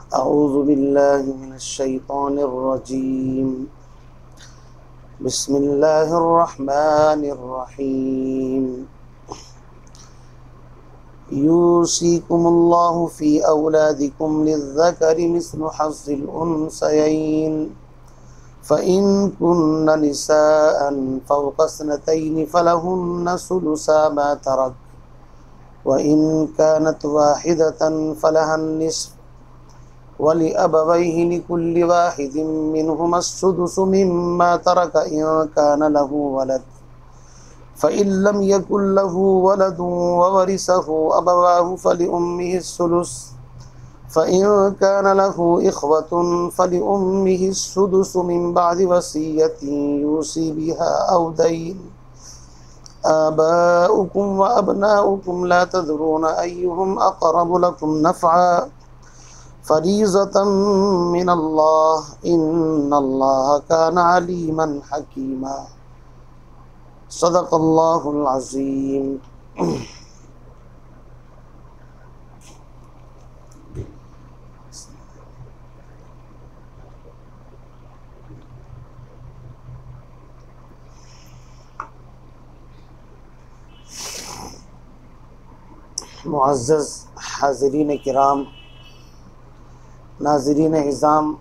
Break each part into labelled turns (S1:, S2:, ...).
S1: अऊज़ु बिल्लाहि मिनश्शैतानिर्रजीम। बिस्मिल्लाहिर्रहमानिर्रहीम। यूसिकुमुल्लाहु फ़ी औलादिकुम लिज़्ज़करि मिस्लु हज़्ज़िल उन्सयैन फ़इन कुन्न निसाअन फ़ौक़ इस्नतैनि फ़लहुन्न सुलुसा मा तरक व इन कानत वाहिदतन फ़लहन निस्फ़ वलिअबवैहि लिकुल्लि वाहिदिन मिनहुमा अस्सुदुसु मिम्मा तरक इन कान लहु वलद फ़इन लम यकुन लहु वलदुन ववरिसहु अबवाहु फ़लिउम्मिहि अस्सुलुस फ़इन कान लहु इख़्वतुन फ़लिउम्मिहि अस्सुदुसु मिन बअदि वसिय्यतिन यूसी बिहा औ दैन। आबाउकुम व अबनाउकुम ला तदरून अय्युहुम अक़रबु लकुम नफ़अ फ़रीज़तम मिनल्लाह इन्नल्लाह कान अलीमन हकीमा। सदक़ल्लाहुल अज़ीम। मुअज़्ज़ज़ हाज़िरीन किराम, नाज़रीन इज़ाम,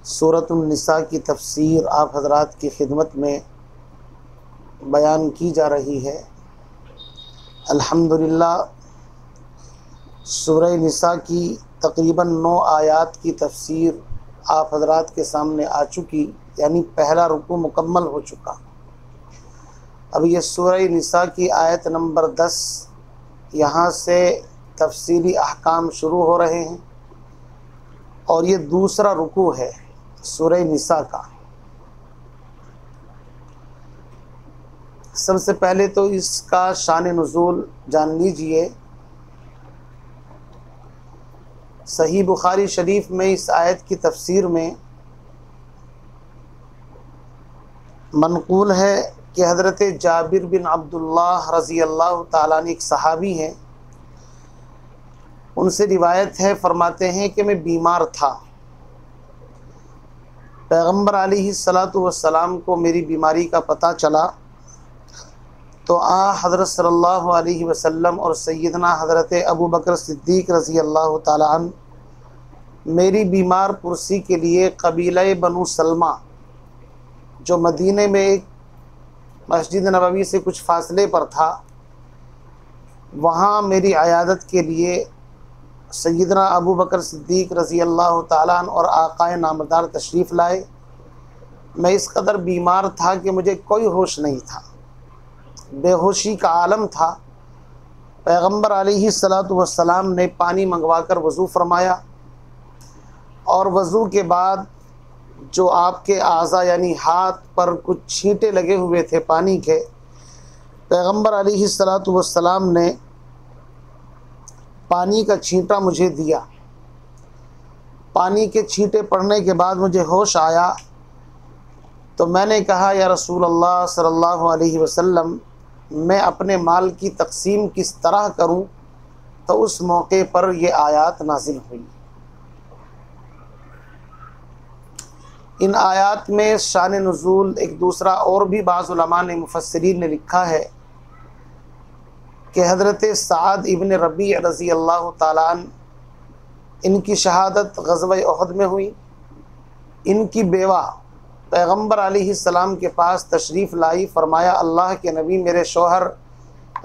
S1: सूरतुन निसा की तफ़सीर आप हज़रात की खिदमत में बयान की जा रही है। अल्हम्दुलिल्लाह, सूरह निसा की तकरीबन 9 आयात की तफ़सीर आप हज़रात के सामने आ चुकी, यानी पहला रुकू मुकम्मल हो चुका। अब ये सूरह निसा की आयत नंबर 10, यहाँ से तफसीली अहकाम शुरू हो रहे हैं और ये दूसरा रुकू है सूरह निसा का। सबसे पहले तो इसका शान नुज़ूल जान लीजिए। सही बुखारी शरीफ में इस आयत की तफसीर में मनक़ूल है कि हज़रत जाबिर बिन अब्दुल्लाह रज़ी अल्लाह ताला अन्हु एक सहाबी हैं, उनसे रिवायत है, फरमाते हैं कि मैं बीमार था। पैगम्बर अलैहिस्सलातु वस्सलाम को मेरी बीमारी का पता चला तो हज़रत सल्लल्लाहु अलैहि वसल्लम और सैयदना हज़रत अबू बकर सिद्दीक़ रज़ी अल्लाह ताला अन्हु मेरी बीमार पुरसी के लिए कबीला बनु सलमा, जो मदीने में एक मस्जिद नबवी से कुछ फासले पर था, वहाँ मेरी अयादत के लिए सैयदना अबू बकर सिद्दीक़ रज़ी अल्लाह ताला अन्हु और आक़ाए नामदार तशरीफ़ लाए। मैं इस कदर बीमार था कि मुझे कोई होश नहीं था, बेहोशी का आलम था। पैगम्बर अलैहिस्सलातु वस्सलाम ने पानी मंगवा कर वज़ू फरमाया और वज़ू के बाद जो आपके आज़ा यानी हाथ पर कुछ छींटे लगे हुए थे पानी के, पैगम्बर अलैहिस्सलातु वस्सलाम ने पानी का छींटा मुझे दिया। पानी के छींटे पड़ने के बाद मुझे होश आया तो मैंने कहा, या रसूल अल्लाह सल्लल्लाहु अलैहि वसल्लम, मैं अपने माल की तकसीम किस तरह करूं? तो उस मौके पर ये आयात नाजिल हुई। इन आयात में शान नुज़ूल एक दूसरा और भी बाज़ उलमा ने, मुफस्सिरीन ने लिखा है कि हज़रत साद इब्न रबी रज़ी अल्लाह ताला अन्हु, इनकी शहादत ग़ज़वा उहद में हुई। इनकी बेवा पैगम्बर अलैहिस्सलाम के पास तशरीफ़ लाई, फ़रमाया, अल्लाह के नबी, मेरे शौहर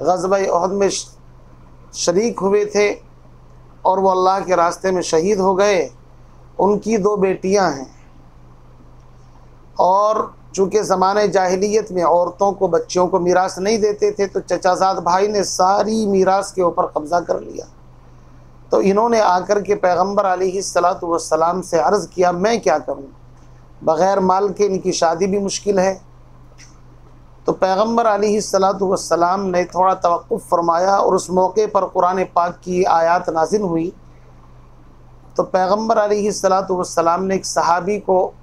S1: ग़ज़वा उहद में शरीक हुए थे और वो अल्लाह के रास्ते में शहीद हो गए। उनकी 2 बेटियां हैं और चूँकि ज़माने जाहिलियत में औरतों को, बच्चियों को मीरास नहीं देते थे, तो चचाज़ाद भाई ने सारी मीरास के ऊपर कब्ज़ा कर लिया। तो इन्होंने आकर के पैगम्बर अलैहिस्सलातु वस्सलाम से अर्ज़ किया, मैं क्या करूं, बग़ैर माल के इनकी शादी भी मुश्किल है। तो पैगम्बर अलैहिस्सलातु वस्सलाम ने थोड़ा तवक़्क़ुफ़ फरमाया और उस मौके पर कुरान पाक की आयत नाज़िल हुई। तो पैगम्बर अलैहिस्सलातु वस्सलाम ने एक सहाबी को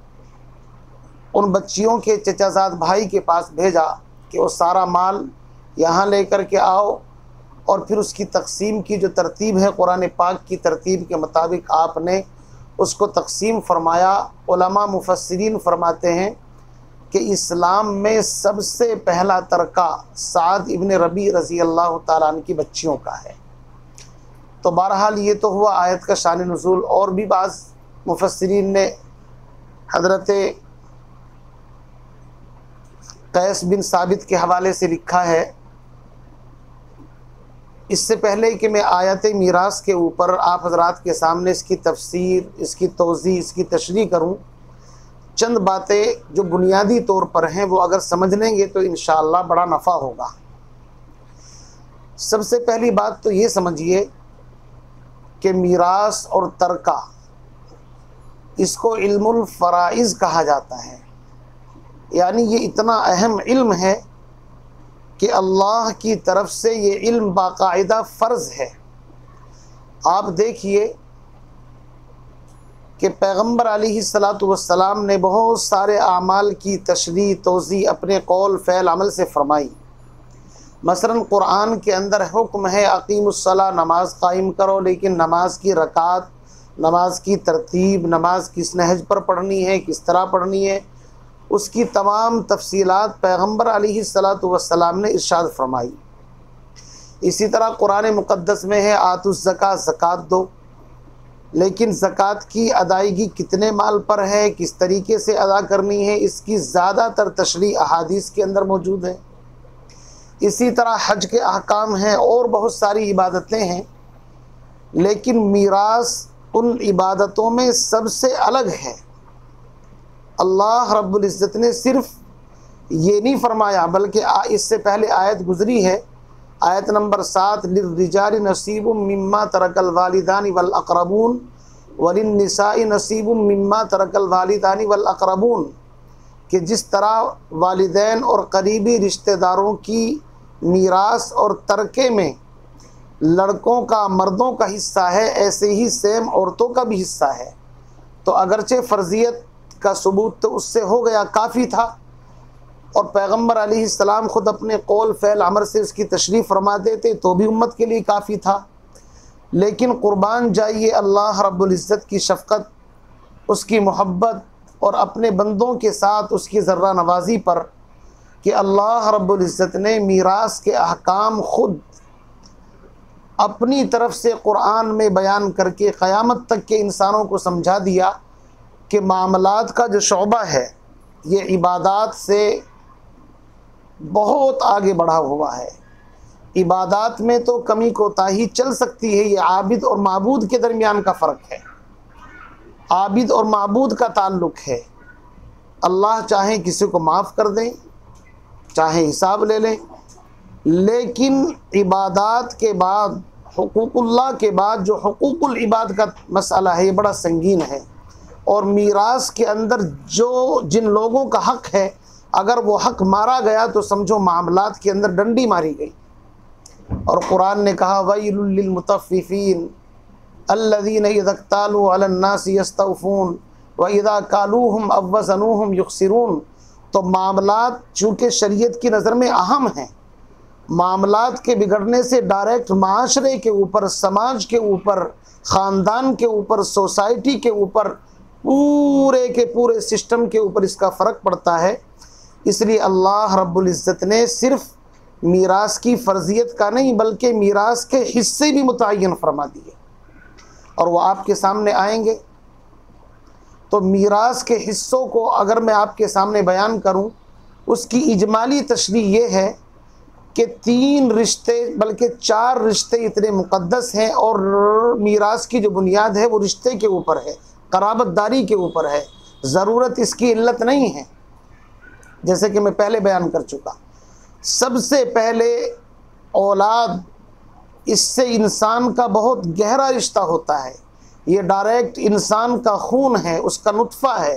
S1: उन बच्चियों के चचाज़ाद भाई के पास भेजा कि वो सारा माल यहाँ लेकर के आओ और फिर उसकी तकसीम की जो तरतीब है कुरान पाक की तरतीब के मुताबिक आपने उसको तकसीम फरमाया। उलमा मुफस्सिरीन फरमाते हैं कि इस्लाम में सबसे पहला तरका साद इब्न रबी रज़ी अल्लाह ताला अन्हु की बच्चियों का है। तो बहरहाल ये तो हुआ आयत का शान नुज़ूल। और भी बाज़ मुफस्सिरीन ने हज़रत कैस बिन साबित के हवाले से लिखा है। इससे पहले कि मैं आयत मीरास के ऊपर आप हज़रात के सामने इसकी तफसीर, इसकी तोज़ी, इसकी तशरीह करूं, चंद बातें जो बुनियादी तौर पर हैं वो अगर समझ लेंगे तो इंशाअल्लाह बड़ा नफ़ा होगा। सबसे पहली बात तो ये समझिए कि मीरास और तरका इसको इल्मुल फ़राइज़ कहा जाता है। यानी ये इतना अहम इल्म है कि अल्लाह की तरफ से ये इल्म बाकायदा फ़र्ज़ है। आप देखिए कि पैगम्बर अलैहिस्सलातु वस्सलाम ने बहुत सारे आमाल की तशरीह तोज़ी अपने कौल फ़ैल अमल से फ़रमाई। मसलन कुरान के अंदर हुक्म है अकीमुस्सलाह, नमाज कायम करो, लेकिन नमाज की रकात, नमाज की तरतीब, नमाज किस नहज पर पढ़नी है, किस तरह पढ़नी है, उसकी तमाम तफसीलात पैगम्बर अलैहिस्सलातु वस्सलाम ने इरशाद फरमाई। इसी तरह कुरान मुक़द्दस में है आतुज़ ज़कात, ज़कात दो, लेकिन ज़कात की अदायगी कितने माल पर है, किस तरीके से अदा करनी है, इसकी ज़्यादातर तशरीह अहादीस के अंदर मौजूद है। इसी तरह हज के अहकाम हैं और बहुत सारी इबादतें हैं, लेकिन मीरास उन इबादतों में सबसे अलग है। अल्लाह रब्बुल इज़्ज़त ने सिर्फ ये नहीं फरमाया, बल्कि इससे पहले आयत गुज़री है, आयत नंबर 7, लिर्रिजालि नसीबुम मिम्मा तरकल वालिदानि वल अक़रबून वलिन्निसाइ नसीबुम मिम्मा तरकल वालिदानि वल अक़रबून, कि जिस तरह वालिदैन और करीबी रिश्तेदारों की मीरास और तरके में लड़कों का मर्दों का हिस्सा है, ऐसे ही सेम औरतों का भी हिस्सा है। तो अगरचे फ़र्ज़ियत का सबूत तो उससे हो गया, काफ़ी था, और पैगम्बर अलैहिस्सलाम ख़ुद अपने कौल फ़ैल अमर से उसकी तशरीह फरमा देते तो भी उम्मत के लिए काफ़ी था। लेकिन क़ुरबान जाइए अल्लाह रब्बुल इज़्ज़त की शफ़क़त, उसकी मोहब्बत और अपने बंदों के साथ उसकी ज़र्रा नवाज़ी पर कि अल्लाह रब्बुल इज़्ज़त ने मीरास के अहकाम ख़ुद अपनी तरफ से क़ुरआन में बयान करके क़यामत तक के इंसानों को समझा दिया कि मामलात का जो शौबा है ये इबादात से बहुत आगे बढ़ा हुआ है। इबादात में तो कमी कोताही चल सकती है, ये आबिद और माबूद के दरमियान का फ़र्क है, आबिद और माबूद का ताल्लुक़ है। अल्लाह चाहे किसी को माफ़ कर दें, चाहे हिसाब ले लें, लेकिन इबादात के बाद, हुकूकुल्लाह के बाद जो हुकूकुल इबाद का मसला है ये बड़ा संगीन है। और मीरास के अंदर जो जिन लोगों का हक़ है, अगर वो हक़ मारा गया तो समझो मामलात के अंदर डंडी मारी गई। और कुरान ने कहा वैलुल लिल मुतफ़्फ़िफ़ीन अल्लज़ीना इज़ा इक्तालू अलन नासि यस्तौफ़ून व इज़ा कालूहुम अव वज़नूहुम युख़सिरून। तो मामलात चूँकि शरीयत की नज़र में अहम हैं, मामलात के बिगड़ने से डायरेक्ट माशरे के ऊपर, समाज के ऊपर, ख़ानदान के ऊपर, सोसाइटी के ऊपर, पूरे के पूरे सिस्टम के ऊपर इसका फ़र्क पड़ता है। इसलिए अल्लाह रब्बुल इज़्ज़त ने सिर्फ़ मीरास की फ़र्ज़ियत का नहीं बल्कि मीरास के हिस्से भी मुतय्यन फरमा दिए, और वो आपके सामने आएंगे। तो मीरास के हिस्सों को अगर मैं आपके सामने बयान करूं, उसकी इजमाली तशरीह ये है कि 3 रिश्ते बल्कि 4 रिश्ते इतने मुक़द्दस हैं, और मीरास की जो बुनियाद है वो रिश्ते के ऊपर है, क़राबतदारी के ऊपर है। ज़रूरत इसकी इल्लत नहीं है, जैसे कि मैं पहले बयान कर चुका। सबसे पहले औलाद, इससे इंसान का बहुत गहरा रिश्ता होता है, ये डायरेक्ट इंसान का खून है, उसका नुत्फ़ा है।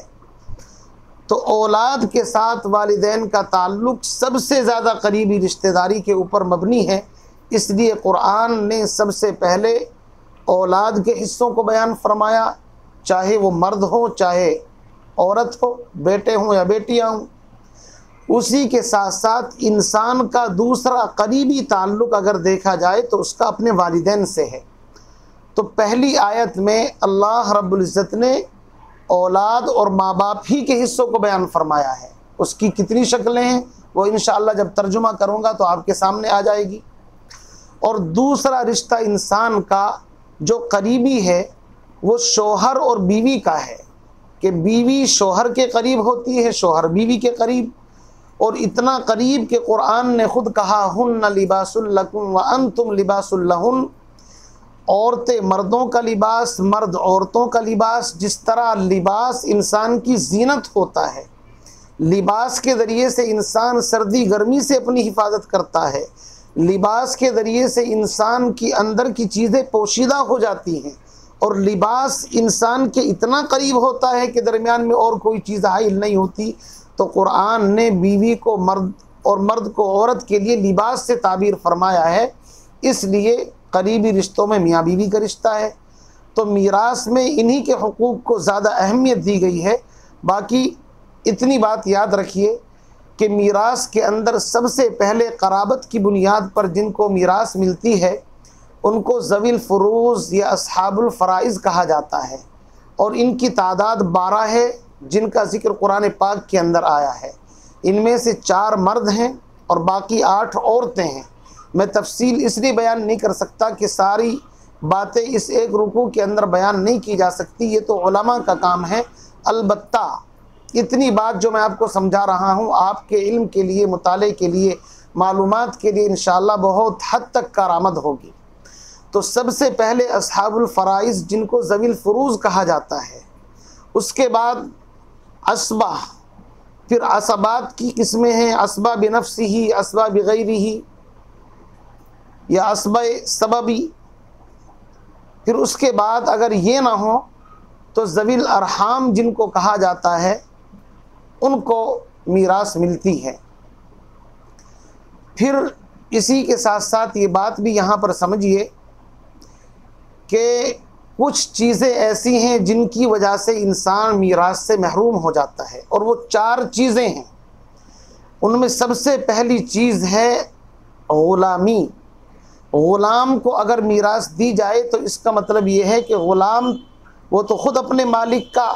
S1: तो औलाद के साथ वालिदैन का ताल्लुक़ सबसे ज़्यादा करीबी रिश्तेदारी के ऊपर मबनी है। इसलिए क़ुरआन ने सबसे पहले औलाद के हिस्सों को बयान फरमाया, चाहे वो मर्द हो चाहे औरत हो, बेटे हों या बेटियां हों। उसी के साथ साथ इंसान का दूसरा करीबी ताल्लुक़ अगर देखा जाए तो उसका अपने वालिदैन से है। तो पहली आयत में अल्लाह रब्बुल इज़्ज़त ने औलाद और माँ बाप ही के हिस्सों को बयान फरमाया है। उसकी कितनी शक्लें हैं वो इंशाअल्लाह जब तर्जुमा करूँगा तो आपके सामने आ जाएगी। और दूसरा रिश्ता इंसान का जो करीबी है वो शौहर और बीवी का है कि बीवी शौहर के करीब होती है, शौहर बीवी के करीब, और इतना करीब कि कुरान ने खुद कहा हुन्ना लिबासुल लकुम व अंतुम लिबासुल लहुन। औरतें मर्दों का लिबास, मर्द औरतों का लिबास। जिस तरह लिबास इंसान की जीनत होता है, लिबास के ज़रिए से इंसान सर्दी गर्मी से अपनी हिफाजत करता है, लिबास के ज़रिए से इंसान की अंदर की चीज़ें पोशीदा हो जाती हैं, और लिबास इंसान के इतना करीब होता है कि दरमियान में और कोई चीज़ हाइल नहीं होती। तो कुरान ने बीवी को मर्द और मर्द को औरत के लिए लिबास से ताबीर फरमाया है। इसलिए करीबी रिश्तों में मियाँ बीवी का रिश्ता है। तो मीरास में इन्हीं के हुकूक को ज़्यादा अहमियत दी गई है। बाकी इतनी बात याद रखिए कि मीरास के अंदर सबसे पहले क़राबत की बुनियाद पर जिनको मीरास मिलती है उनको ज़विल फ़ुरूज़ या अस्हाबुल फ़राइज़ कहा जाता है, और इनकी तादाद 12 है जिनका ज़िक्र कुरान पाक के अंदर आया है। इनमें से 4 मर्द हैं और बाकी 8 औरतें हैं। मैं तफसील इसलिए बयान नहीं कर सकता कि सारी बातें इस एक रुकू के अंदर बयान नहीं की जा सकती, ये तो उलमा का काम है। अलबत्ता इतनी बात जो मैं आपको समझा रहा हूँ आपके इल्म के लिए, मुताले के लिए, मालूमात के लिए इंशाअल्लाह बहुत हद तक कारआमद होगी। तो सबसे पहले अस्हाबुल फ़राइज़ जिनको ज़विल फ़ुरूज़ कहा जाता है, उसके बाद असबा, फिर असबात की किस्में हैं, असबा बिनफ्सिही, असबा बिगैरिही या असबा सबबी। फिर उसके बाद अगर ये ना हो तो ज़विल अरहाम जिनको कहा जाता है उनको मीरास मिलती है। फिर इसी के साथ साथ ये बात भी यहाँ पर समझिए कि कुछ चीज़ें ऐसी हैं जिनकी वजह से इंसान मीरास से महरूम हो जाता है, और वो 4 चीज़ें हैं। उनमें सबसे पहली चीज़ है ग़ुलामी। ग़ुलाम को अगर मीरास दी जाए तो इसका मतलब ये है कि ग़ुलाम वो तो ख़ुद अपने मालिक का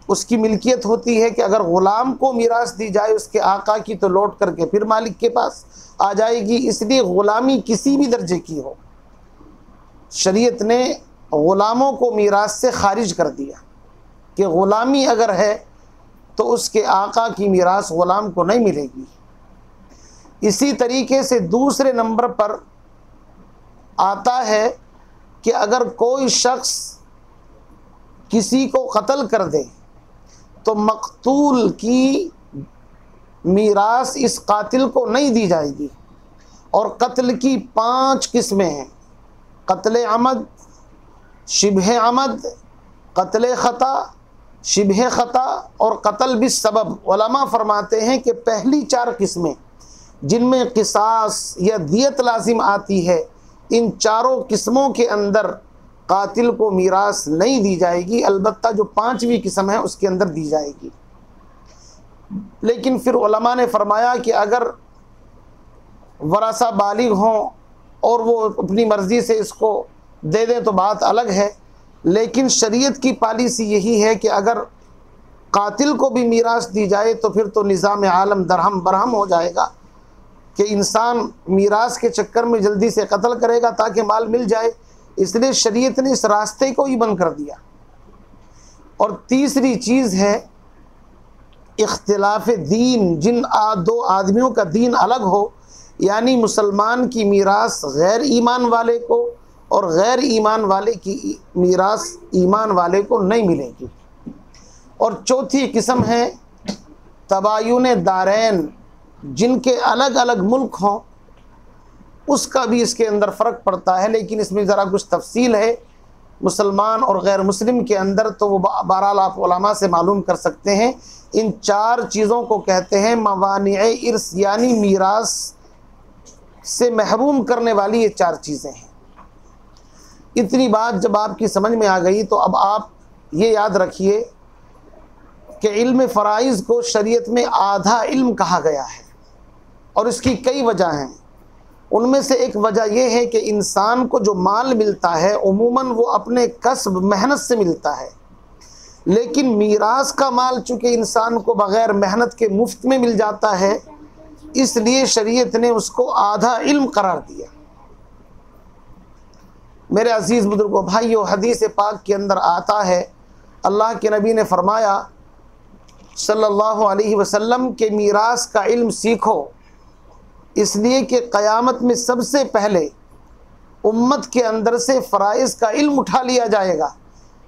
S1: उसकी मिल्कियत होती है कि अगर ग़ुलाम को मीरास दी जाए उसके आका की तो लौट करके फिर मालिक के पास आ जाएगी। इसलिए ग़ुलामी किसी भी दर्जे की हो, शरीयत ने ग़ुलामों को मीरास से खारिज कर दिया कि ग़ुलामी अगर है तो उसके आका की मीरास ग़ुलाम को नहीं मिलेगी। इसी तरीके से दूसरे नंबर पर आता है कि अगर कोई शख्स किसी को कत्ल कर दे तो मकतूल की मीरास इस कातिल को नहीं दी जाएगी। और कत्ल की 5 किस्में हैं, कत्ल अमद, शिबह अमद, कत्ल ख़ता, शिबह ख़ता और कत्ल बिस सबब। उलमा फरमाते हैं कि पहली 4 किस्में जिनमें क़िसास या दियत लाजिम आती है, इन चारों किस्मों के अंदर कातिल को मीरास नहीं दी जाएगी। अलबत्ता जो 5वीं किस्म है उसके अंदर दी जाएगी। लेकिन फिर उलमा ने फरमाया कि अगर वरासा बालिग हों और वो अपनी मर्ज़ी से इसको दे दें तो बात अलग है। लेकिन शरीयत की पॉलिसी यही है कि अगर कातिल को भी मीरास दी जाए तो फिर तो निज़ाम आलम दरहम बरहम हो जाएगा कि इंसान मीरास के चक्कर में जल्दी से कत्ल करेगा ताकि माल मिल जाए। इसलिए शरीयत ने इस रास्ते को ही बंद कर दिया। और तीसरी चीज़ है इख्तिलाफ दीन, जिन 2 आदमियों का दीन अलग हो, यानी मुसलमान की मीरास गैर ईमान वाले को और गैर ईमान वाले की मीरास ईमान वाले को नहीं मिलेगी। और चौथी किस्म है तबायुन दारैन, जिनके अलग अलग मुल्क हों, उसका भी इसके अंदर फ़र्क पड़ता है, लेकिन इसमें ज़रा कुछ तफसील है मुसलमान और गैर मुस्लिम के अंदर, तो वो बहरहाल आप उलमा से मालूम कर सकते हैं। इन 4 चीज़ों को कहते हैं मवानिए इर्स, यानी मीरास से महरूम करने वाली ये 4 चीज़ें हैं। इतनी बात जब आपकी समझ में आ गई तो अब आप ये याद रखिए कि इल्म फ़राइज़ को शरीयत में आधा इल्म कहा गया है, और इसकी कई वजह हैं। उनमें से एक वजह यह है कि इंसान को जो माल मिलता है उमूमन वो अपने कसब मेहनत से मिलता है, लेकिन मीरास का माल चूँकि इंसान को बग़ैर मेहनत के मुफ्त में मिल जाता है, इसलिए शरीयत ने उसको आधा इल्म करार दिया। मेरे अज़ीज़ बुजुर्गों भाइयों, हदीस पाक के अंदर आता है, अल्लाह के नबी ने फरमाया सल्लल्लाहु अलैहि वसल्लम के मीरास का इल्म सीखो, इसलिए कि क़यामत में सबसे पहले उम्मत के अंदर से फ़राइज़ का इल्म उठा लिया जाएगा।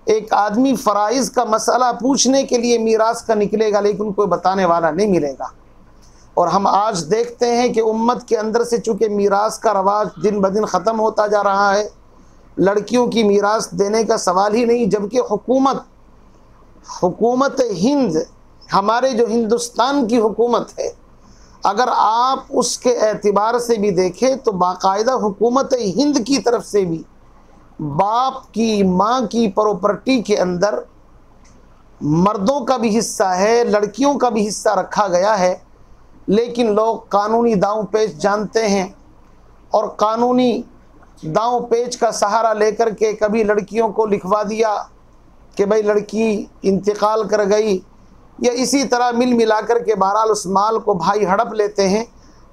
S1: एक आदमी फ़राइज़ का मसला पूछने के लिए मीरास का निकलेगा, लेकिन कोई बताने वाला नहीं मिलेगा। और हम आज देखते हैं कि उम्मत के अंदर से चूँकि मीरास का रवाज दिन ब दिन ख़त्म होता जा रहा है, लड़कियों की मीरास देने का सवाल ही नहीं, जबकि हुकूमत हिंद, हमारे जो हिंदुस्तान की हुकूमत है, अगर आप उसके एतबार से भी देखें तो बाकायदा हुकूमत हिंद की तरफ से भी बाप की माँ की प्रॉपर्टी के अंदर मर्दों का भी हिस्सा है, लड़कियों का भी हिस्सा रखा गया है। लेकिन लोग कानूनी दांव पेच जानते हैं और कानूनी दांव पेच का सहारा लेकर के कभी लड़कियों को लिखवा दिया कि भाई लड़की इंतकाल कर गई, या इसी तरह मिल मिलाकर के बहरहाल उस माल को भाई हड़प लेते हैं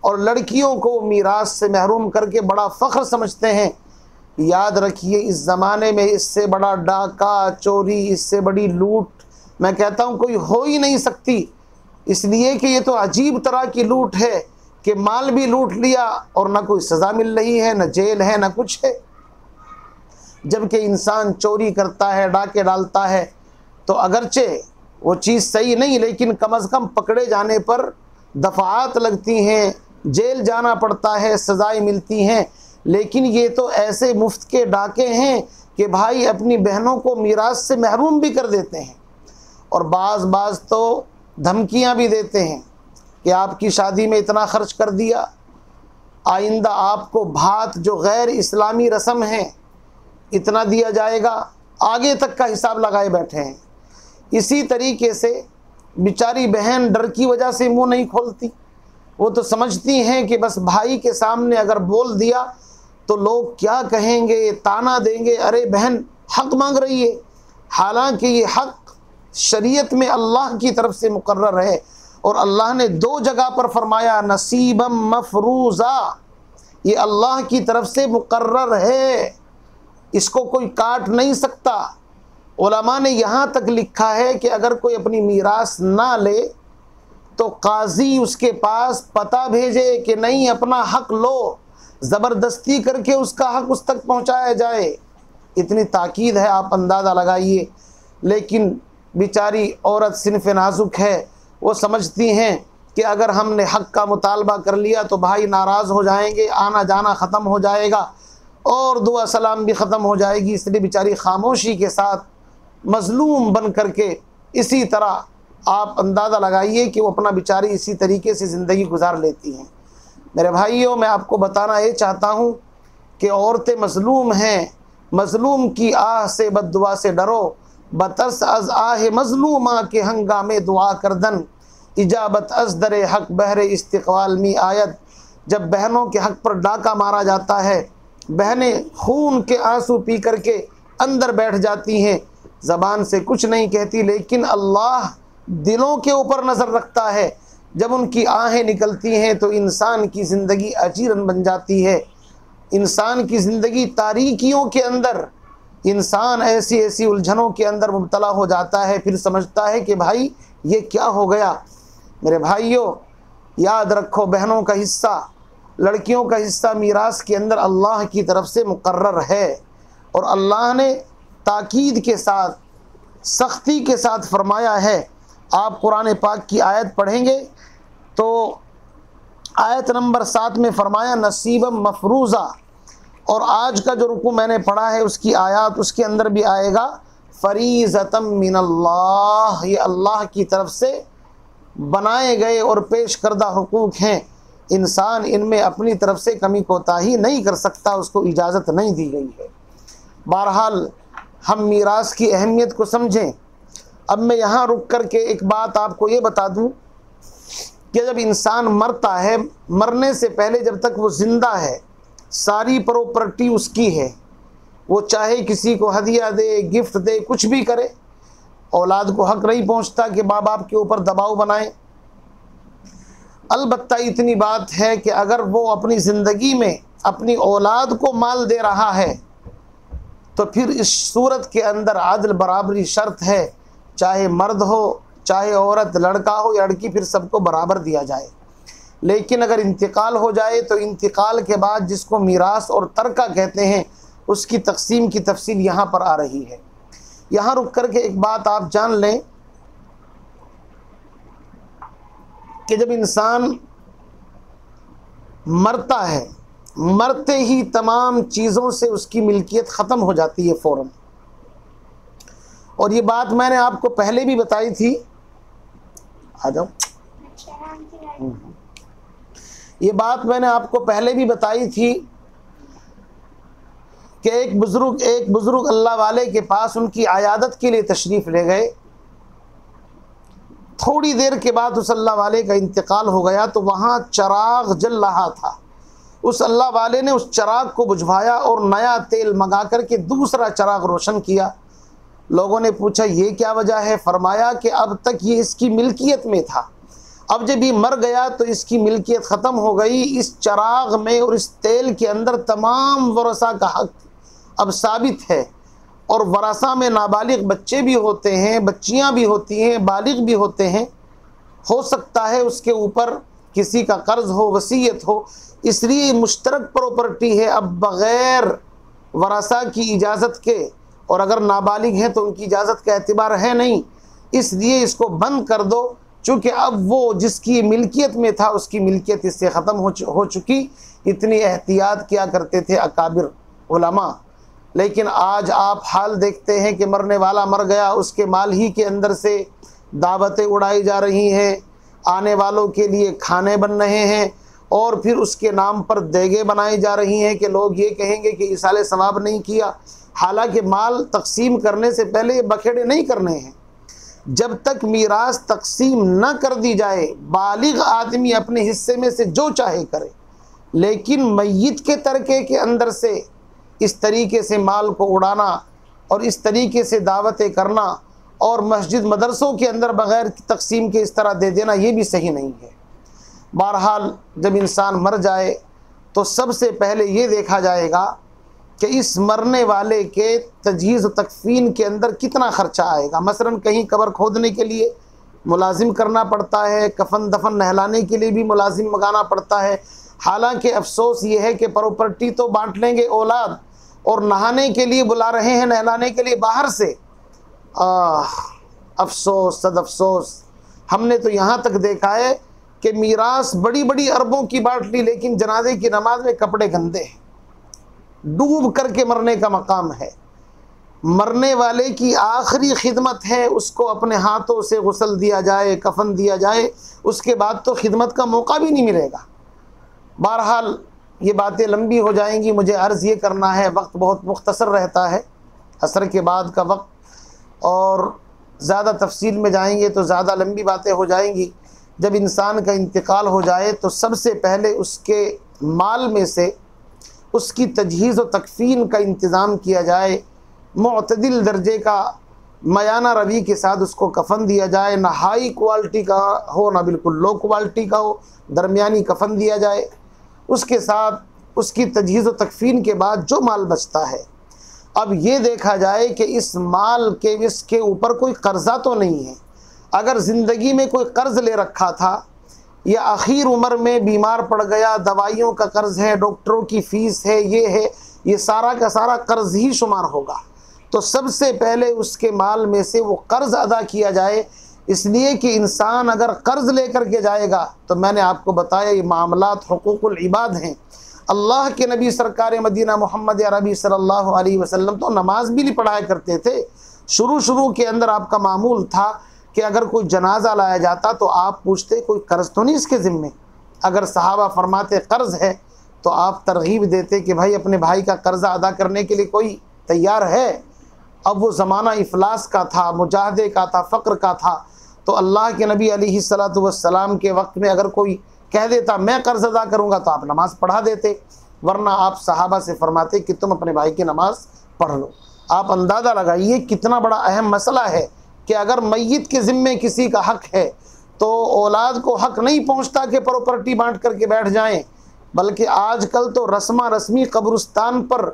S1: और लड़कियों को मीरास से महरूम करके बड़ा फ़ख्र समझते हैं। याद रखिए, इस ज़माने में इससे बड़ा डाका चोरी, इससे बड़ी लूट मैं कहता हूँ कोई हो ही नहीं सकती, इसलिए कि ये तो अजीब तरह की लूट है कि माल भी लूट लिया और ना कोई सज़ा मिल रही है, ना जेल है, ना कुछ है। जबकि इंसान चोरी करता है, डाके डालता है, तो अगरचे वो चीज़ सही नहीं, लेकिन कम अज़ कम पकड़े जाने पर दफ़ात लगती हैं, जेल जाना पड़ता है, सज़ाएँ मिलती हैं। लेकिन ये तो ऐसे मुफ्त के डाके हैं कि भाई अपनी बहनों को मीरास से महरूम भी कर देते हैं, और बाज़ तो धमकियां भी देते हैं कि आपकी शादी में इतना खर्च कर दिया, आइंदा आपको भात जो गैर इस्लामी रस्म है इतना दिया जाएगा, आगे तक का हिसाब लगाए बैठे हैं। इसी तरीके से बेचारी बहन डर की वजह से मुंह नहीं खोलती, वो तो समझती हैं कि बस भाई के सामने अगर बोल दिया तो लोग क्या कहेंगे, ताना देंगे, अरे बहन हक मांग रही है, हालांकि ये हक शरीयत में अल्लाह की तरफ से मुकर्रर है। और अल्लाह ने दो जगह पर फरमाया नसीबम मफरूज़ा, ये अल्लाह की तरफ से मुकर्रर है, इसको कोई काट नहीं सकता। उलमा ने यहाँ तक लिखा है कि अगर कोई अपनी मीरास ना ले तो काजी उसके पास पता भेजे कि नहीं अपना हक लो, ज़बरदस्ती करके उसका हक उस तक पहुँचाया जाए। इतनी ताकीद है, आप अंदाज़ा लगाइए। लेकिन बेचारी औरत सिनफ़ नाजुक है, वो समझती हैं कि अगर हमने हक़ का मुतालबा कर लिया तो भाई नाराज़ हो जाएंगे, आना जाना ख़त्म हो जाएगा और दुआ सलाम भी ख़त्म हो जाएगी, इसलिए बेचारी खामोशी के साथ मज़लूम बन करके इसी तरह आप अंदाज़ा लगाइए कि वो अपना बेचारी इसी तरीके से ज़िंदगी गुजार लेती हैं। मेरे भाइयों, मैं आपको बताना ये चाहता हूँ कि औरतें मज़लूम हैं, मज़लूम की आह से बद्दुआ से डरो, बतरस अज़ आहे मज़लूमा के हंगामे दुआ करदन, इजाबत अज़ दरे हक़ बहरे इस्तिक़बाल मी आयत। जब बहनों के हक़ पर डाका मारा जाता है, बहनें खून के आंसू पी करके अंदर बैठ जाती हैं, ज़बान से कुछ नहीं कहती, लेकिन अल्लाह दिलों के ऊपर नज़र रखता है। जब उनकी आहें निकलती हैं तो इंसान की ज़िंदगी अजीरन बन जाती है, इंसान की ज़िंदगी तारीकियों के अंदर, इंसान ऐसी ऐसी उलझनों के अंदर मुब्तला हो जाता है, फिर समझता है कि भाई ये क्या हो गया। मेरे भाइयों, याद रखो, बहनों का हिस्सा, लड़कियों का हिस्सा मीरास के अंदर अल्लाह की तरफ से मुकर्रर है, और अल्लाह ने ताकीद के साथ, सख्ती के साथ फरमाया है। आप कुरान पाक की आयत पढ़ेंगे तो आयत नंबर 7 में फरमाया नसीबम मफरूज़ा, और आज का जो रुकू मैंने पढ़ा है उसकी आयत उसके अंदर भी आएगा फ़रीज़तम मिनल्लाह, ये अल्लाह की तरफ से बनाए गए और पेश करदा हुकूक हैं, इंसान इनमें अपनी तरफ से कमी कोताही नहीं कर सकता, उसको इजाज़त नहीं दी गई है। बहरहाल हम मीरास की अहमियत को समझें, अब मैं यहाँ रुक कर के एक बात आपको ये बता दूँ कि जब इंसान मरता है, मरने से पहले जब तक वो ज़िंदा है सारी प्रॉपर्टी उसकी है। वो चाहे किसी को हदिया दे, गिफ्ट दे, कुछ भी करे, औलाद को हक नहीं पहुंचता कि माँ बाप के ऊपर दबाव बनाए। अलबत्ता इतनी बात है कि अगर वो अपनी ज़िंदगी में अपनी औलाद को माल दे रहा है तो फिर इस सूरत के अंदर आदल बराबरी शर्त है, चाहे मर्द हो चाहे औरत, लड़का हो या लड़की, फिर सबको बराबर दिया जाए। लेकिन अगर इंतकाल हो जाए तो इंतकाल के बाद जिसको मीरास और तरका कहते हैं उसकी तकसीम की तफसील यहाँ पर आ रही है। यहाँ रुक कर के एक बात आप जान लें कि जब इंसान मरता है, मरते ही तमाम चीज़ों से उसकी मिल्कियत ख़त्म हो जाती है फ़ौरन। और ये बात मैंने आपको पहले भी बताई थी, आ जाओ, ये बात मैंने आपको पहले भी बताई थी कि एक बुज़ुर्ग अल्लाह वाले के पास उनकी आयादत के लिए तशरीफ़ ले गए। थोड़ी देर के बाद उस अल्लाह वाले का इंतकाल हो गया तो वहाँ चराग जल रहा था। उस अल्लाह वाले ने उस चराग को बुझवाया और नया तेल मंगा कर के दूसरा चराग रोशन किया। लोगों ने पूछा ये क्या वजह है? फरमाया कि अब तक ये इसकी मिल्कियत में था, अब जब ये मर गया तो इसकी मिल्कियत ख़त्म हो गई। इस चराग में और इस तेल के अंदर तमाम वरसा का हक अब साबित है। और वरसा में नाबालिग बच्चे भी होते हैं, बच्चियां भी होती हैं, बालिग भी होते हैं। हो सकता है उसके ऊपर किसी का कर्ज हो, वसीयत हो, इसलिए मुश्तरक प्रॉपर्टी है। अब बग़ैर वरसा की इजाज़त के, और अगर नाबालिग हैं तो उनकी इजाज़त का एतबार है नहीं, इसलिए इसको बंद कर दो। चूँकि अब वो जिसकी मिल्कियत में था उसकी मिल्कियत इससे ख़त्म हो चुकी। इतनी एहतियात किया करते थे अकाबिर उलमा। लेकिन आज आप हाल देखते हैं कि मरने वाला मर गया, उसके माल ही के अंदर से दावतें उड़ाई जा रही हैं, आने वालों के लिए खाने बन रहे हैं, और फिर उसके नाम पर देगे बनाई जा रही हैं कि लोग ये कहेंगे कि इसाले सवाब नहीं किया। हालांकि माल तकसीम करने से पहले ये बखेड़े नहीं करने हैं। जब तक मीरास तकसीम न कर दी जाए, बालिग आदमी अपने हिस्से में से जो चाहे करे, लेकिन मय्यत के तरके के अंदर से इस तरीके से माल को उड़ाना और इस तरीके से दावतें करना और मस्जिद मदरसों के अंदर बग़ैर तकसीम के इस तरह दे देना, ये भी सही नहीं है। बहरहाल जब इंसान मर जाए तो सबसे पहले ये देखा जाएगा कि इस मरने वाले के तजहीज़ तकफ़ीन के अंदर कितना ख़र्चा आएगा। मसलन कहीं कब्र खोदने के लिए मुलाजिम करना पड़ता है, कफन दफन नहलाने के लिए भी मुलाजिम मंगाना पड़ता है। हालांकि अफसोस ये है कि प्रॉपर्टी तो बांट लेंगे औलाद, और नहाने के लिए बुला रहे हैं, नहलाने के लिए बाहर से। अफसोस सद अफसोस, हमने तो यहाँ तक देखा है कि मीरास बड़ी बड़ी अरबों की बांट ली, लेकिन जनाजे की नमाज में कपड़े गंदे हैं। डूब करके मरने का मकाम है। मरने वाले की आखिरी खिदमत है उसको अपने हाथों से गुस्ल दिया जाए, कफन दिया जाए, उसके बाद तो खिदमत का मौका भी नहीं मिलेगा। बहरहाल ये बातें लंबी हो जाएंगी, मुझे अर्ज़ ये करना है, वक्त बहुत मुख्तसर रहता है, असर के बाद का वक्त, और ज़्यादा तफसील में जाएंगे तो ज़्यादा लंबी बातें हो जाएंगी। जब इंसान का इंतकाल हो जाए तो सबसे पहले उसके माल में से उसकी तजहीज़ व तकफ़ीन का इंतज़ाम किया जाए। मुअतदिल दर्जे का मयाना रवी के साथ उसको कफ़न दिया जाए, ना हाई क्वालिटी का हो ना बिल्कुल लो क्वालिटी का हो, दरमियानी कफ़न दिया जाए। उसके साथ उसकी तजहीज़ व तकफ़ीन के बाद जो माल बचता है, अब ये देखा जाए कि इस माल के इसके ऊपर कोई कर्ज़ा तो नहीं है। अगर ज़िंदगी में कोई कर्ज़ ले रखा था या आखिर उम्र में बीमार पड़ गया, दवाइयों का कर्ज़ है, डॉक्टरों की फ़ीस है, ये है, ये सारा का सारा कर्ज़ ही शुमार होगा। तो सबसे पहले उसके माल में से वो कर्ज़ अदा किया जाए, इसलिए कि इंसान अगर कर्ज़ लेकर के जाएगा तो मैंने आपको बताया ये मामलात हुकूकुल इबाद हैं। अल्लाह के नबी सरकार मदीना मोहम्मद अरबी सल्लल्लाहु अलैहि वसल्लम तो नमाज भी नहीं पढ़ाया करते थे। शुरू के अंदर आपका मामूल था कि अगर कोई जनाजा लाया जाता तो आप पूछते कोई कर्ज़ तो नहीं इसके ज़िम्मे। अगर सहाबा फरमाते कर्ज़ है तो आप तरगीब देते कि भाई अपने भाई का कर्ज़ा अदा करने के लिए कोई तैयार है। अब वो ज़माना इफलास का था, मुजाहदे का था, फ़क्र का था। तो अल्लाह के नबी अलैहिस्सलातु वस्सलाम के वक्त में अगर कोई कह देता मैं कर्ज अदा करूँगा तो आप नमाज़ पढ़ा देते, वरना आप सहाबा से फरमाते कि तुम अपने भाई की नमाज़ पढ़ लो। आप अंदाज़ा लगाइए कितना बड़ा अहम मसला है कि अगर मैयत के ज़िम्मे किसी का हक़ है तो औलाद को हक़ नहीं पहुँचता कि प्रॉपर्टी बांट करके बैठ जाएं, बल्कि आजकल तो रस्मा रस्मी कब्रिस्तान पर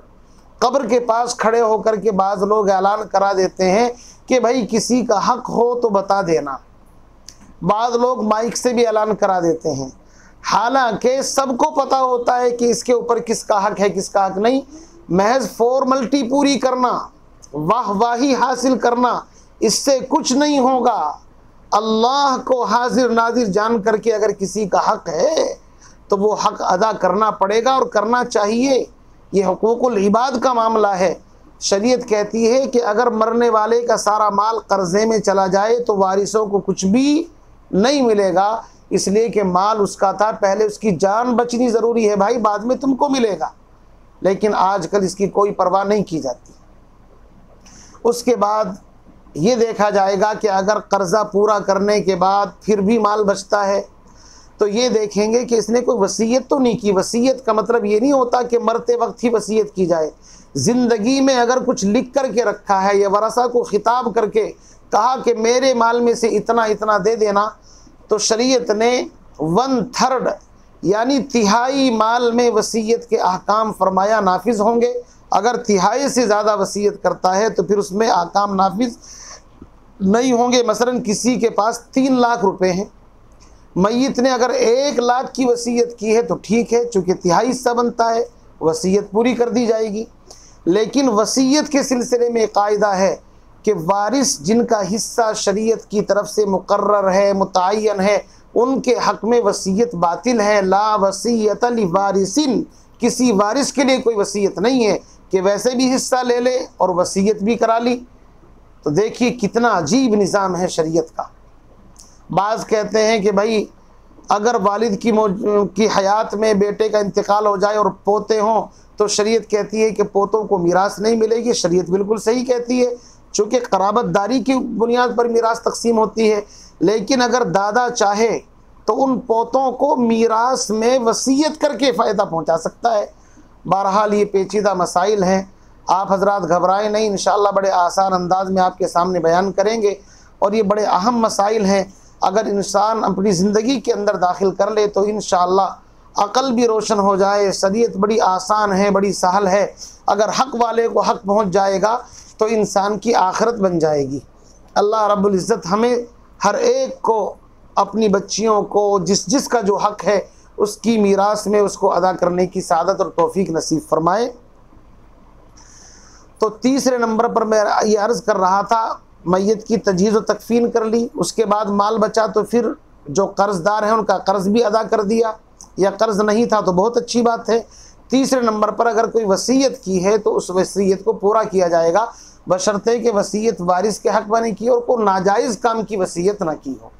S1: कब्र के पास खड़े होकर के बाज़ लोग ऐलान करा देते हैं कि भाई किसी का हक़ हो तो बता देना। बाज़ लोग माइक से भी ऐलान करा देते हैं, हालांकि सबको पता होता है कि इसके ऊपर किसका हक़ है किसका हक़ नहीं। महज फॉर्मलिटी पूरी करना, वाहवाही हासिल करना, इससे कुछ नहीं होगा। अल्लाह को हाजिर नाजिर जान करके अगर किसी का हक़ है तो वो हक़ अदा करना पड़ेगा और करना चाहिए। ये हुकूकुल इबाद का मामला है। शरीयत कहती है कि अगर मरने वाले का सारा माल कर्ज़े में चला जाए तो वारिसों को कुछ भी नहीं मिलेगा, इसलिए कि माल उसका था, पहले उसकी जान बचनी ज़रूरी है भाई, बाद में तुमको मिलेगा। लेकिन आजकल इसकी कोई परवाह नहीं की जाती। उसके बाद ये देखा जाएगा कि अगर कर्ज़ा पूरा करने के बाद फिर भी माल बचता है तो ये देखेंगे कि इसने कोई वसीयत तो नहीं की। वसीयत का मतलब ये नहीं होता कि मरते वक्त ही वसीयत की जाए। ज़िंदगी में अगर कुछ लिख कर के रखा है या वरसा को खिताब करके कहा कि मेरे माल में से इतना इतना दे देना, तो शरीयत ने 1/3 यानी तिहाई माल में वसीयत के अहकाम फरमाया नाफिज होंगे। अगर तिहाई से ज़्यादा वसीयत करता है तो फिर उसमें अहकाम नाफिज नहीं होंगे। मसलन किसी के पास 3 लाख रुपए हैं, मैयत ने अगर 1 लाख की वसीयत की है तो ठीक है, चूँकि तिहाई हिस्सा बनता है, वसीयत पूरी कर दी जाएगी। लेकिन वसीयत के सिलसिले में कायदा है कि वारिस जिनका हिस्सा शरीयत की तरफ से मुकर्रर है, मुतय्यन है, उनके हक़ में वसीयत बातिल है। ला वसीयत लिवारिसिन, किसी वारिस के लिए कोई वसीयत नहीं है कि वैसे भी हिस्सा ले ले और वसीयत भी करा ली। तो देखिए कितना अजीब निज़ाम है शरीयत का। बाज़ कहते हैं कि भाई अगर वालिद की हयात में बेटे का इंतकाल हो जाए और पोते हों तो शरीयत कहती है कि पोतों को मीरास नहीं मिलेगी। शरीयत बिल्कुल सही कहती है, चूँकि क़राबतदारी की बुनियाद पर मीरास तकसीम होती है। लेकिन अगर दादा चाहे तो उन पोतों को मीरास में वसीयत करके फ़ायदा पहुँचा सकता है। बहरहाल ये पेचीदा मसाइल हैं, आप हजरात घबराएं नहीं, इंशाअल्लाह बड़े आसान अंदाज में आपके सामने बयान करेंगे। और ये बड़े अहम मसाइल हैं, अगर इंसान अपनी ज़िंदगी के अंदर दाखिल कर ले तो इंशाअल्लाह अक़ल भी रोशन हो जाए। शरीयत बड़ी आसान है, बड़ी सहल है। अगर हक़ वाले को हक़ पहुँच जाएगा तो इंसान की आखिरत बन जाएगी। अल्लाह रब्बुल इज़्ज़त हमें हर एक को, अपनी बच्चियों को, जिसका जो हक़ है उसकी मीरास में उसको अदा करने की सादत और तौफीक नसीब फरमाए। तो तीसरे नंबर पर मैं ये अर्ज़ कर रहा था, मैयत की तजहीज़ व तकफ़ीन कर ली, उसके बाद माल बचा तो फिर जो कर्ज़दार हैं उनका कर्ज़ भी अदा कर दिया, या कर्ज़ नहीं था तो बहुत अच्छी बात है। तीसरे नंबर पर अगर कोई वसीयत की है तो उस वसीयत को पूरा किया जाएगा, बशर्ते कि वसीयत वारिस के हक़ में नहीं की और कोई नाजायज़ काम की वसीयत ना की हो।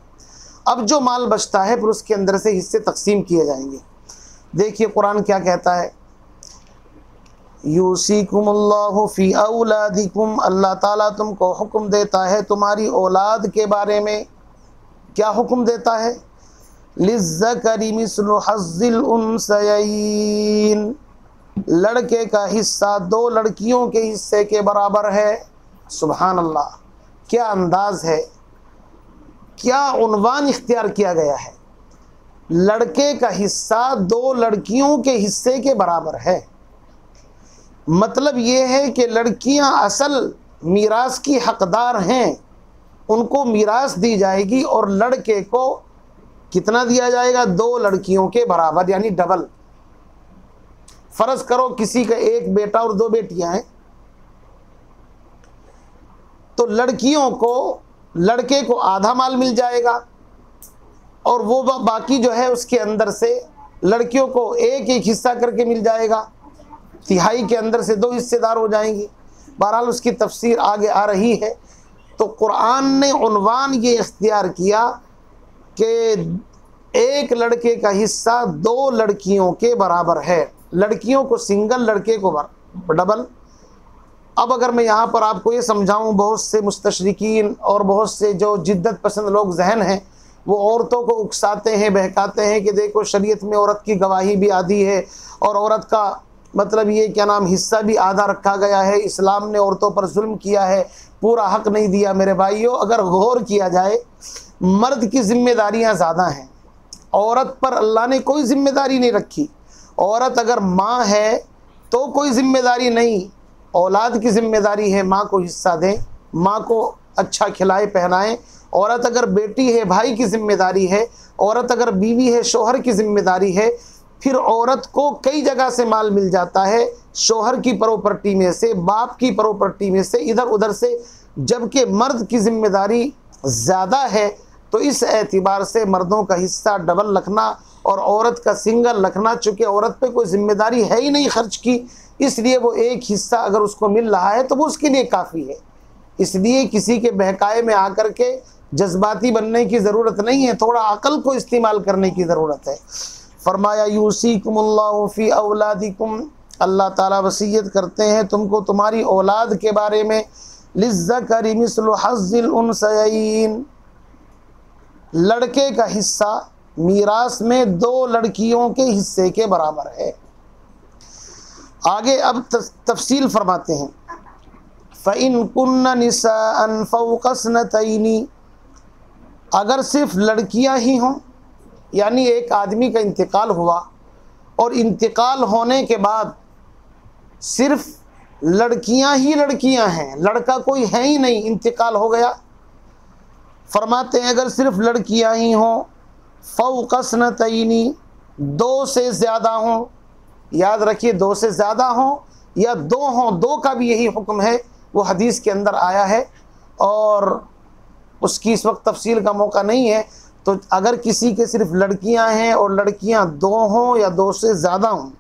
S1: अब जो माल बचता है फिर उसके अंदर से हिस्से तकसीम किए जाएंगे। देखिए कुरान क्या कहता है, यूसीकुमुल्लाहु फी औलादिकुम, अल्लाह ताला तुमको हुक्म देता है तुम्हारी औलाद के बारे में। क्या हुक्म देता है? लिज़्ज़करी मिस्लु हज़्ज़िल उन्सयैन, लड़के का हिस्सा 2 लड़कियों के हिस्से के बराबर है। सुभान अल्लाह, क्या अंदाज़ है, क्या उन्वान इख्तियार किया गया है। लड़के का हिस्सा 2 लड़कियों के हिस्से के बराबर है। मतलब ये है कि लड़कियां असल मीरास की हकदार हैं, उनको मीरास दी जाएगी और लड़के को कितना दिया जाएगा? 2 लड़कियों के बराबर, यानी डबल। फ़र्ज़ करो किसी का 1 बेटा और 2 बेटियां हैं, तो लड़कियों को, लड़के को आधा माल मिल जाएगा और वो बाकी जो है उसके अंदर से लड़कियों को 1-1 हिस्सा करके मिल जाएगा। तिहाई के अंदर से 2 हिस्सेदार हो जाएंगी। बहरहाल उसकी तफसीर आगे आ रही है। तो कुरान ने उन्वान ये इख्तियार किया कि 1 लड़के का हिस्सा 2 लड़कियों के बराबर है। लड़कियों को सिंगल, लड़के को डबल। अब अगर मैं यहाँ पर आपको ये समझाऊँ, बहुत से मुस्तशरिकीन और बहुत से जो जिद्दत पसंद लोग जहन हैं, वो औरतों को उकसाते हैं, बहकाते हैं कि देखो शरीयत में औरत की गवाही भी आधी है और औरत का मतलब ये क्या नाम हिस्सा भी आधा रखा गया है, इस्लाम ने औरतों पर जुल्म किया है, पूरा हक नहीं दिया। मेरे भाइयों, अगर गौर किया जाए, मर्द की जिम्मेदारियां ज़्यादा हैं, औरत पर अल्लाह ने कोई जिम्मेदारी नहीं रखी। औरत अगर माँ है तो कोई जिम्मेदारी नहीं, औलाद की जिम्मेदारी है, माँ को हिस्सा दें, माँ को अच्छा खिलाए पहनाएं। औरत अगर बेटी है, भाई की जिम्मेदारी है। औरत अगर बीवी है, शोहर की जिम्मेदारी है। फिर औरत को कई जगह से माल मिल जाता है, शोहर की प्रॉपर्टी में से, बाप की प्रॉपर्टी में से, इधर उधर से, जबकि मर्द की जिम्मेदारी ज़्यादा है। तो इस एतबार से मर्दों का हिस्सा डबल रखना और औरत का सिंगल रखना, चूँकि औरत पे कोई जिम्मेदारी है ही नहीं खर्च की, इसलिए वो एक हिस्सा अगर उसको मिल रहा है तो वो उसके लिए काफ़ी है। इसलिए किसी के बहकाए में आकर के जज्बाती बनने की ज़रूरत नहीं है, थोड़ा अकल को इस्तेमाल करने की ज़रूरत है। फरमाया यूसीकुमुल्लाहु फी औलादिकुम, अल्लाह ताला वसीयत करते हैं तुमको तुम्हारी औलाद के बारे में, लिज़्ज़करि मिस्लु हज़्ज़िल उनसयैन, लड़के का हिस्सा मीरास में दो लड़कियों के हिस्से के बराबर है। आगे अब तफसील फरमाते हैं, फ़इन कुन्न निसाअन फ़ौक़ स्नतैनी, अगर सिर्फ लड़कियां ही हों, यानी एक आदमी का इंतकाल हुआ और इंतकाल होने के बाद सिर्फ लड़कियां ही लड़कियां हैं, लड़का कोई है ही नहीं, इंतकाल हो गया। फरमाते हैं अगर सिर्फ लड़कियां ही हों, फ़ौक़ स्नतैनी, दो से ज़्यादा हों, याद रखिए दो से ज़्यादा हों या दो हों, दो का भी यही हुक्म है, वो हदीस के अंदर आया है और उसकी इस वक्त तफसील का मौका नहीं है। तो अगर किसी के सिर्फ लड़कियां हैं और लड़कियां दो हों या दो से ज़्यादा हों,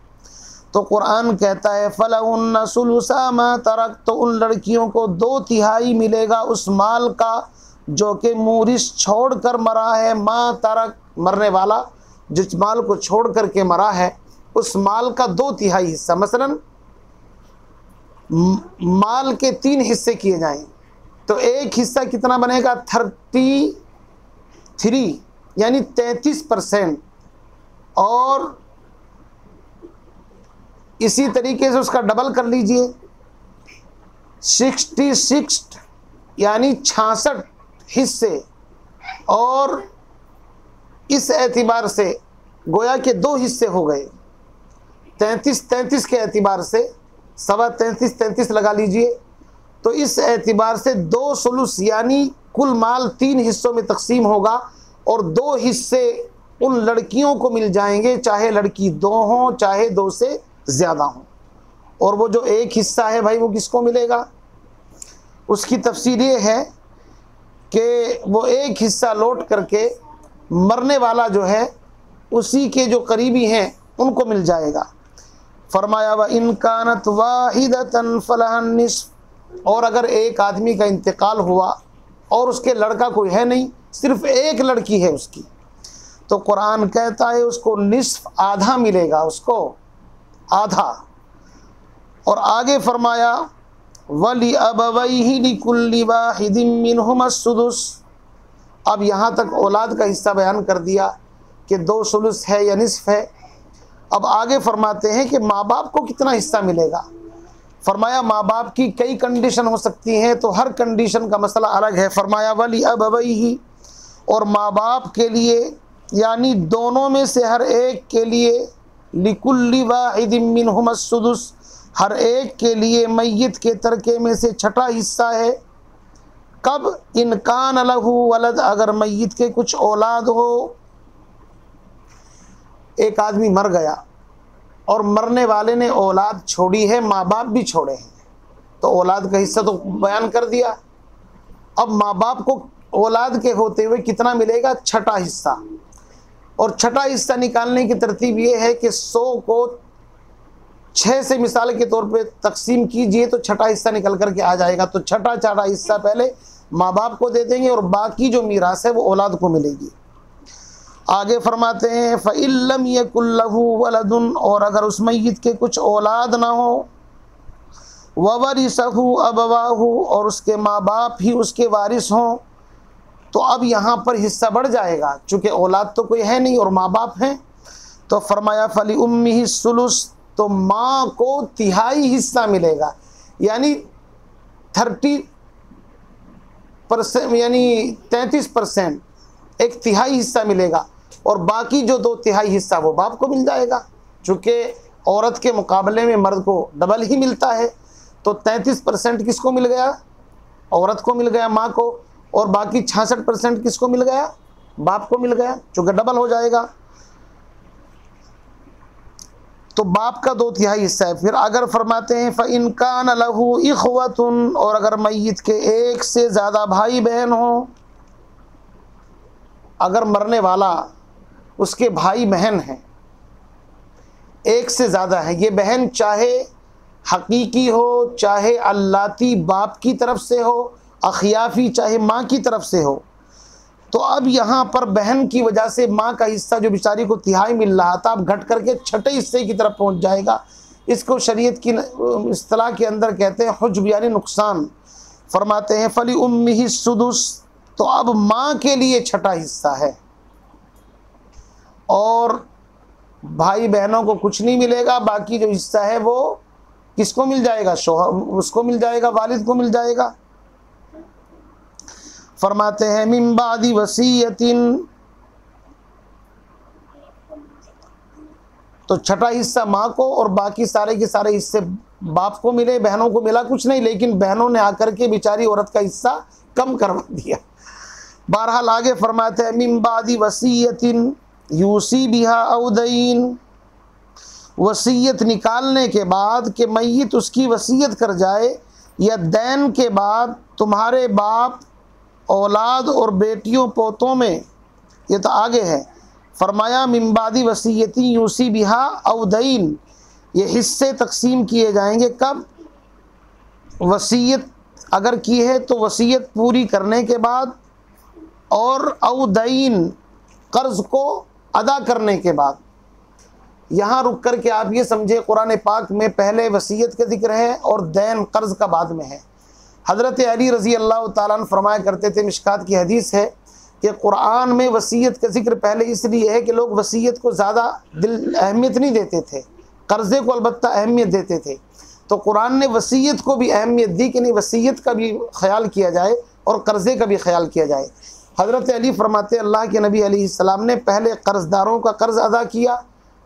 S1: तो कुरान कहता है फलहुन्ना सुलुसा मा तरक, तो उन लड़कियों को 2/3 मिलेगा उस माल का जो कि मूरिस छोड़ कर मरा है। मा तरक, मरने वाला जिस माल को छोड़ कर के मरा है, उस माल का 2/3 हिस्सा। मसलन माल के 3 हिस्से किए जाएं तो एक हिस्सा कितना बनेगा, 33 यानी 33%, और इसी तरीके से उसका डबल कर लीजिए, 66 यानी 66 हिस्से, और इस एतबार से गोया के 2 हिस्से हो गए, 33 के एतबार से 33 लगा लीजिए। तो इस एतबार से 2 सुलुस यानी कुल माल 3 हिस्सों में तकसीम होगा और 2 हिस्से उन लड़कियों को मिल जाएंगे, चाहे लड़की 2 हों चाहे 2 से ज़्यादा हों। और वो जो एक हिस्सा है भाई, वो किसको मिलेगा? उसकी तफसीर ये है कि वो एक हिस्सा लौट करके मरने वाला जो है उसी के जो करीबी हैं उनको मिल जाएगा। फरमाया व इन कानत वाहिदतन फलहन निस्फ, और अगर एक आदमी का इंतकाल हुआ और उसके लड़का कोई है नहीं, सिर्फ एक लड़की है उसकी, तो कुरान कहता है उसको निस्फ, आधा मिलेगा उसको, आधा। और आगे फरमाया वली अबवैहि लिकुल्लि वाहिदिन मिनहुमा सुदुस। अब यहाँ तक औलाद का हिस्सा बयान कर दिया कि 2 सुलुस है या निस्फ है। अब आगे फरमाते हैं कि माँ बाप को कितना हिस्सा मिलेगा। फरमाया माँ बाप की कई कंडीशन हो सकती हैं, तो हर कंडीशन का मसला अलग है। फरमाया वली अबवैहि, और माँ बाप के लिए यानी दोनों में से हर एक के लिए, लिकुल्लि वाहिदिन मिनहुमा सुदुस, हर एक के लिए मैयत के तरके में से 6ठा हिस्सा है। कब? इन कान लहू वलद, अगर मैयत के कुछ औलाद हो। एक आदमी मर गया और मरने वाले ने औलाद छोड़ी है, माँ बाप भी छोड़े हैं, तो औलाद का हिस्सा तो बयान कर दिया। अब माँ बाप को औलाद के होते हुए कितना मिलेगा? 6ठा हिस्सा। और 6ठा हिस्सा निकालने की तरतीब ये है कि 100 को 6 से मिसाल के तौर पे तकसीम कीजिए तो 6ठा हिस्सा निकल करके आ जाएगा। तो 6ठा हिस्सा पहले माँ बाप को दे देंगे और बाकी जो मीरास है वो औलाद को मिलेगी। आगे फरमाते हैं फ़इल्लम यकुल लहू वलदुन, और अगर उस मैयत के कुछ औलाद ना हो, ववरिसहु अबवाहु, और उसके माँ बाप ही उसके वारिस हों, तो अब यहाँ पर हिस्सा बढ़ जाएगा, चूँकि औलाद तो कोई है नहीं और माँ बाप हैं। तो फरमाया फली उम्मी सुलुस, तो माँ को तिहाई हिस्सा मिलेगा, यानी 30%, यानी 33%, एक तिहाई हिस्सा मिलेगा, और बाकी जो 2/3 हिस्सा वो बाप को मिल जाएगा। चूँकि औरत के मुकाबले में मर्द को डबल ही मिलता है, तो 33% किसको मिल गया? औरत को मिल गया, माँ को, और बाकी 66% किसको मिल गया? बाप को मिल गया, चूँकि डबल हो जाएगा। तो बाप का 2/3 हिस्सा है। फिर अगर फरमाते हैं फ़इन कान लहू इख़वतुन, और अगर मैयत के एक से ज़्यादा भाई बहन हो, अगर मरने वाला उसके भाई बहन हैं, एक से ज़्यादा है, ये बहन चाहे हकीकी हो, चाहे अल्लाती बाप की तरफ से हो, अखियाफ़ी चाहे माँ की तरफ से हो, तो अब यहाँ पर बहन की वजह से माँ का हिस्सा जो बेचारी को 1/3 मिल रहा था, अब घट करके 6ठे हिस्से की तरफ पहुँच जाएगा। इसको शरीयत की इस्तिलाह के अंदर कहते हैं हुज्ब, यानी नुकसान। फरमाते हैं फली उम्मिही सुदुस, तो अब माँ के लिए 6ठा हिस्सा है, और भाई बहनों को कुछ नहीं मिलेगा। बाकी जो हिस्सा है वो किसको मिल जाएगा? उसको मिल जाएगा, वालिद को मिल जाएगा। फरमाते हैं मिन बादी वसीयतिन, तो 6ठा हिस्सा माँ को, और बाकी सारे के सारे हिस्से बाप को मिले। बहनों को मिला कुछ नहीं, लेकिन बहनों ने आकर के बेचारी औरत का हिस्सा कम करवा दिया। बहरहाल आगे फरमाते हैं मिन बादी वसीयतिन यूसी बिहा औदैन, वसीयत निकालने के बाद कि मैयत उसकी वसीयत कर जाए, या दैन के बाद तुम्हारे बाप औलाद और बेटियों पोतों में, ये तो आगे है। फरमाया मिम्बादी वसीयती यूसी बिहा औदैन, ये हिस्से तकसीम किए जाएंगे कब? वसीयत अगर की है तो वसीयत पूरी करने के बाद, और औदैन कर्ज को अदा करने के बाद। यहाँ रुक कर के आप ये समझे, कुरान पाक में पहले वसीयत का जिक्र है और दैन कर्ज का बाद में है। हज़रत अली रज़ी अल्लाह ताला अन्हु फरमाया करते थे, मिशकात की हदीस है कि कुरान में वसीयत का जिक्र पहले इसलिए है कि लोग वसीयत को ज़्यादा अहमियत नहीं देते थे, कर्ज़े को अलबत्ता अहमियत देते थे। तो कुरान ने वसीयत को भी अहमियत दी कि नहीं, वसीयत का भी ख्याल किया जाए और कर्ज़े का भी ख्याल किया जाए। हज़रत अली फरमाते अल्लाह के नबी अलैहिस्सलाम ने पहले कर्ज़दारों का कर्ज़ अदा किया,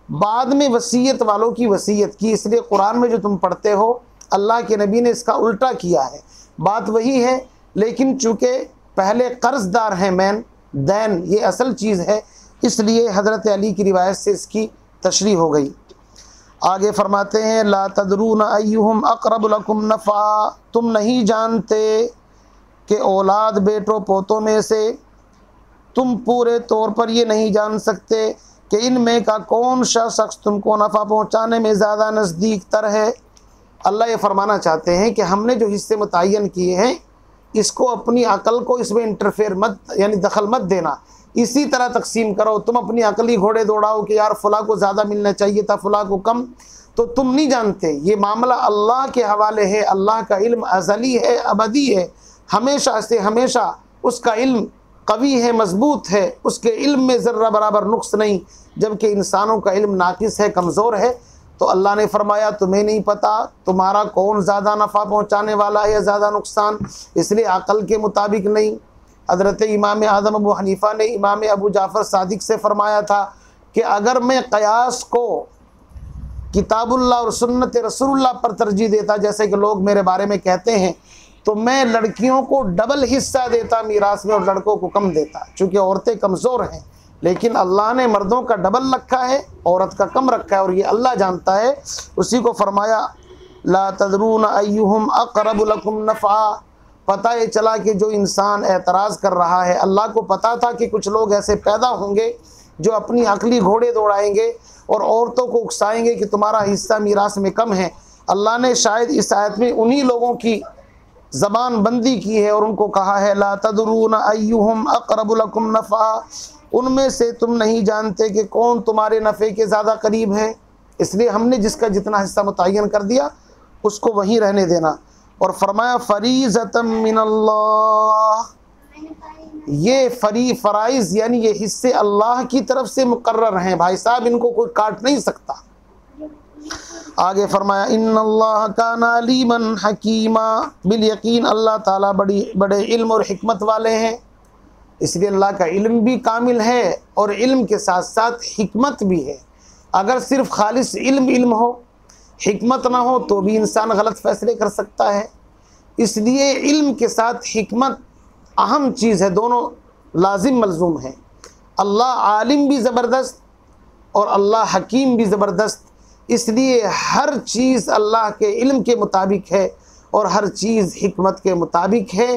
S1: बाद में वसीयत वालों की वसीयत की। इसलिए कुरान में जो तुम पढ़ते हो अल्लाह के नबी ने इसका उल्टा किया है। बात वही है, लेकिन चूँकि पहले कर्ज़दार हैं मैन, दैन ये असल चीज़ है, इसलिए हज़रत अली की रिवायत से इसकी तशरीह हो गई। आगे फरमाते हैं ला तदरून अय्युहुम अक़रबु लकुम नफ़ा, तुम नहीं जानते कि औलाद बेटों पोतों में से, तुम पूरे तौर पर ये नहीं जान सकते कि इनमें का कौन सा शख्स तुमको नफ़ा पहुँचाने में ज़्यादा नज़दीक तर है। अल्लाह ये फरमाना चाहते हैं कि हमने जो हिस्से मुतय्यन किए हैं, इसको अपनी अकल को इसमें इंटरफेयर मत, यानी दखल मत देना, इसी तरह तकसीम करो। तुम अपनी अकली घोड़े दौड़ाओ कि यार फ़ुला को ज़्यादा मिलना चाहिए था, फ़ुला को कम, तो तुम नहीं जानते। ये मामला अल्लाह के हवाले है। अल्लाह का इल्म अज़ली है, अबदी है, हमेशा से हमेशा उसका इल्म कवी है, मजबूत है, उसके इल्म में ज़र्रा बराबर नुक्स नहीं, जबकि इंसानों का इल्म नाकिस है, कमज़ोर है। तो अल्लाह ने फरमाया तुम्हें नहीं पता तुम्हारा कौन ज़्यादा नफ़ा पहुँचाने वाला है या ज़्यादा नुकसान, इसलिए अक़ल के मुताबिक नहीं। हज़रत इमाम आज़म अबू हनीफ़ा ने इमाम अबू जाफ़र सादिक से फ़रमाया था कि अगर मैं क़यास को किताबुल्लाह और सुन्नत रसूलुल्लाह पर तरजीह देता, जैसे कि लोग मेरे बारे में कहते हैं, तो मैं लड़कियों को डबल हिस्सा देता मीरास में और लड़कों को कम देता, चूँकि औरतें कमज़ोर हैं। लेकिन अल्लाह ने मर्दों का डबल रखा है, औरत का कम रखा है, और ये अल्लाह जानता है। उसी को फरमाया ला तदरून अय्युहुम अक़रबु लकुम नफ़ा। पता ये चला कि जो इंसान एतराज़ कर रहा है, अल्लाह को पता था कि कुछ लोग ऐसे पैदा होंगे जो अपनी अकली घोड़े दौड़ाएंगे और औरतों को उकसाएंगे कि तुम्हारा हिस्सा मीरास में कम है। अल्लाह ने शायद इस आयत में उन्हीं लोगों की ज़बान बंदी की है और उनको कहा है ला तदरून अय्युहुम अक़रबु लकुम नफ़ा, उनमें से तुम नहीं जानते कि कौन तुम्हारे नफ़े के ज़्यादा करीब है। इसलिए हमने जिसका जितना हिस्सा मुतय्यन कर दिया उसको वहीं रहने देना। और फरमाया फरीज़तम मिनल्लाह, ये फ़राइज़ यानी ये हिस्से अल्लाह की तरफ से मुकर्रर हैं भाई साहब, इनको कोई काट नहीं सकता। आगे फरमाया इन्नल्लाह काना अलीमन हकीमा, बिल यकीन अल्लाह ताला बड़े इल्म और हिकमत वाले हैं। इसलिए अल्लाह का इल्म भी कामिल है और इल्म के साथ साथ हिकमत भी है। अगर सिर्फ खालिस इल्म हो, हिकमत ना हो तो भी इंसान गलत फैसले कर सकता है। इसलिए इल्म के साथ हिकमत अहम चीज़ है, दोनों लाजिम मलजूम हैं। अल्लाह आलिम भी ज़बरदस्त और अल्लाह हकीम भी ज़बरदस्त। इसलिए हर चीज़ अल्लाह के इल्म के मुताबिक है और हर चीज़ हिकमत के मुताबिक है।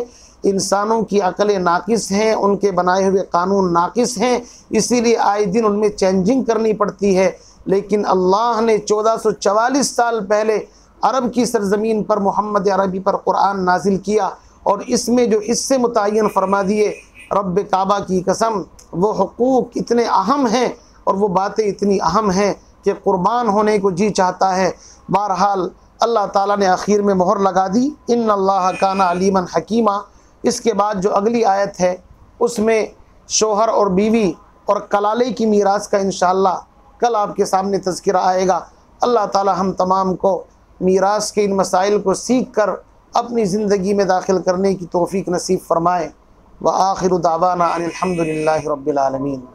S1: इंसानों की अक़लें नाकिस हैं, उनके बनाए हुए कानून नाकिस हैं, इसीलिए आए दिन उनमें चेंजिंग करनी पड़ती है। लेकिन अल्लाह ने 1444 साल पहले अरब की सरज़मीन पर मोहम्मद अरबी पर कुरान नाजिल किया और इसमें जो हिस्से मुतय्यन फरमा दिए, रब्ब काबा की कसम, वो हुकूक इतने अहम हैं और वो बातें इतनी अहम हैं कि कुर्बान होने को जी चाहता है। बहरहाल अल्लाह ताला ने आखिर में मोहर लगा दी, इन्नल्लाह काना अलीमन हकीमा। इसके बाद जो अगली आयत है उसमें शोहर और बीवी और कलाले की मीरास का इंशाअल्लाह कल आपके सामने तज़किरा आएगा। अल्लाह ताला हम तमाम को मीरास के इन मसाइल को सीख कर अपनी ज़िंदगी में दाखिल करने की तौफ़ीक नसीब फ़रमाए। व आखिरु दावाना अनिल हम्दुलिल्लाहि रब्बिल आलमीन।